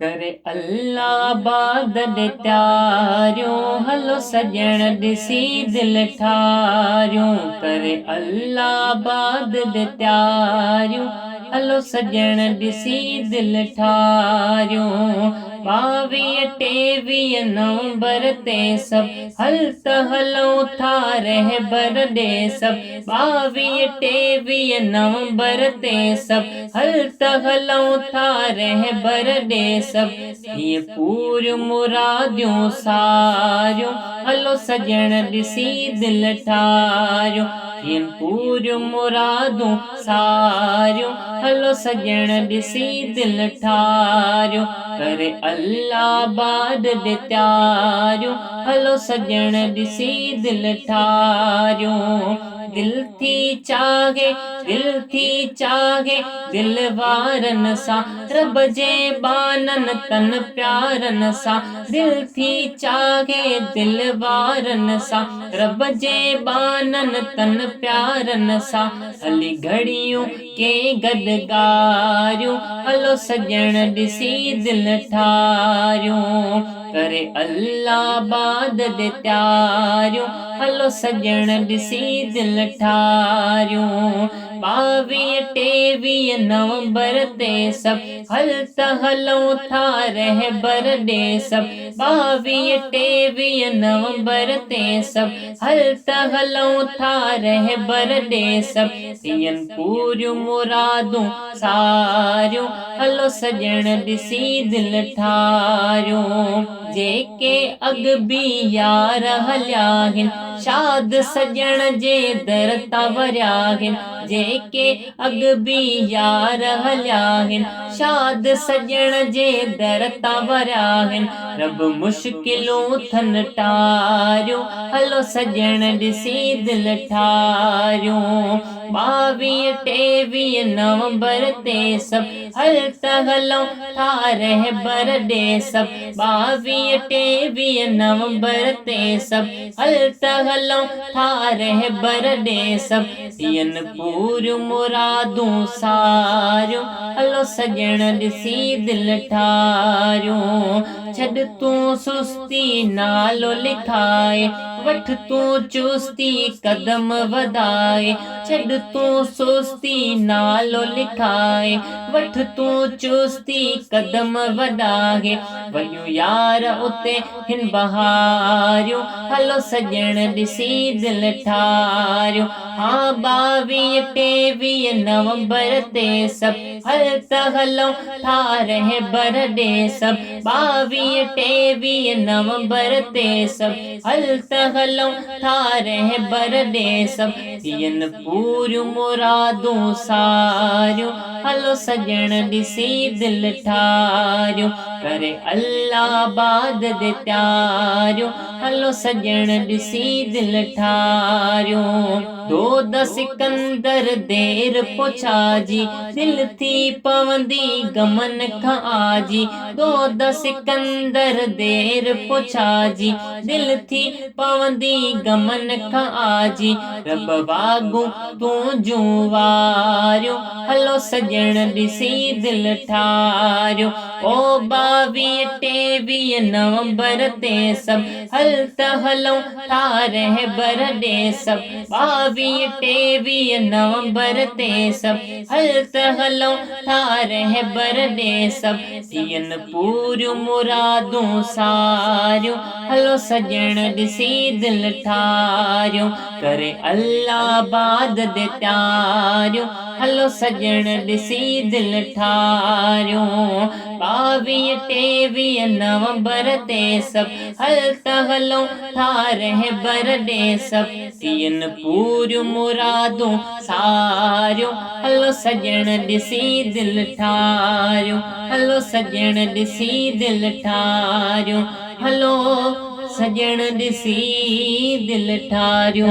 करे अल्लाह बाद दे त्यारियों, हलो सजण ॾिसी दिल ठारियों। करे अल्लाह बाद दे त्यारियों, हलो सजण ॾिसी दिल ठारियों। 22 23 नवंबर ते सब हल त हलऊं था रहबर ॾे सब। 22 23 नवंबर ते सब हल त हलऊं था रहबर ॾे सब। ये पूरियूं मुरादियूं सारियूं, हलो सजण ॾिसी दिल ठारियों। ये पूरियूं मुरादूं सारियूं, हलो सजण ॾिसी दिल ठारियों। करे अल्लाह बाद दे त्यारियों, हलो सजण ॾिसी दिल ठारियों। दिल थी चाहे दिल थी चाहे दिल वारन सां, रब जे बानन तन प्यारन सां। दिल थी चाहे दिल वारन सां, रब जे बानन तन प्यारन सां। हली घड़ियूं के गदगारियूं, हलो सजण ॾिसी दिल ठारियों। करे अल्लाह बाद दे त्यारियों, हलो सजण ॾिसी दिल ठारियों। 22 23 नवंबर ते सब हल त हलऊं था रहबर ॾे सब। 22 23 नवंबर ते सब हल त हलऊं था रहबर ॾे सब। थियन पूरियूं मुरादूं सारियूं, हलो सजण ॾिसी दिल ठारियों। जेके अॻ बि यार हलिया आहिनि, शाद सजण जे दर तां वरिया आहिनि। जेके अॻ बि यार हलिया आहिनि, शाद सजण जे दर तां वरिया आहिनि। रब मुश्किलूं थन टारियूं, हलो सजण ॾिसी दिल ठारियों। 22 23 नवंबर ते सब हल त हलऊं था रहबर ॾे सब। 22 23 नवंबर ते सब हल त हलऊं था रहबर ॾे सब। थियन पूरियूं मुरादूं सारियूं, हलो सजण ॾिसी दिल ठारियों। छॾ तूं सुस्ती नालो लिखाए, वठ तूं चुस्ती कदम वधाए। छॾ तूं सुस्ती नालो लिखाए, वठ तूं चुस्ती कदम वधाए। वञूं यार उते हिन बहारियूं, हलो सजण ॾिसी दिल ठारियों। हाँ 22 23 नवंबर ते सब हल त हलऊं था रहबर ॾे सब। 22 23 नवंबर ते सब हल त हलऊं था रहबर ॾे सब। थियन पूरियूं मुरादूं सारियूं, हलो सजण ॾिसी दिल ठारियों। करे अल्लाह बाद दे त्यारियों, हलो सजण ॾिसी दिल ठारियों। 2 सिकंदर देर पोछा जी, दिल थी पवंदी गमन खां आजी। 2 सिकंदर देर पोछा जी, दिल थी पवंदी गमन खां आजी। रब वागूं तूं जूं वारियूं, हलो सजण ॾिसी दिल ठारियों। ओ 22 23 नवंबर ते सब हल त हलऊं था रहबर ॾे सब। 22 23 नवंबर ते सब हल त हलऊं था रहबर ॾे सब। थियन पूरियूं मुरादूं सारियूं, हलो सजण ॾिसी दिल ठारियों। करे अल्लाह बाद दे त्यारियों, हलो सजण ॾिसी दिल ठारियों। 22 23 नवंबर ते सब हल त हलऊं था रहबर ॾे सब। थियन पूरियूं मुरादूं सारियूं, हलो सजण ॾिसी दिल ठारियों। हलो सजण ॾिसी दिल ठारियों, हलो सजण ॾिसी दिल ठारियों।